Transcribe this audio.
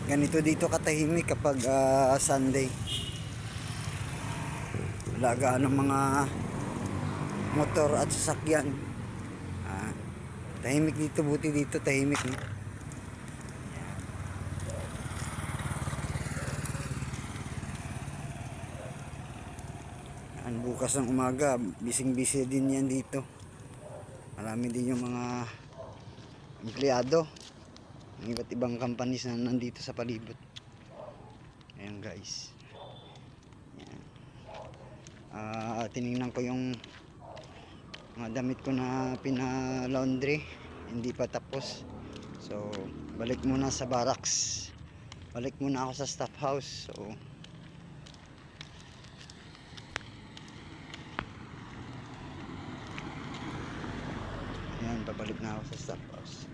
Ganito dito katahimik kapag Sunday. Wala gaano mga motor at sasakyan. Tahimik dito, buti dito tahimik, no? Yan, bukas ng umaga bising busy din yan dito. Marami din yung mga empleyado ng iba't ibang companies na nandito sa palibot. Ayan guys. Yan. Tinignan ko yung mga damit ko na pina-laundry, hindi pa tapos. So balik muna sa barracks, balik muna ako sa staff house. So ayan, babalik na ako sa staff house.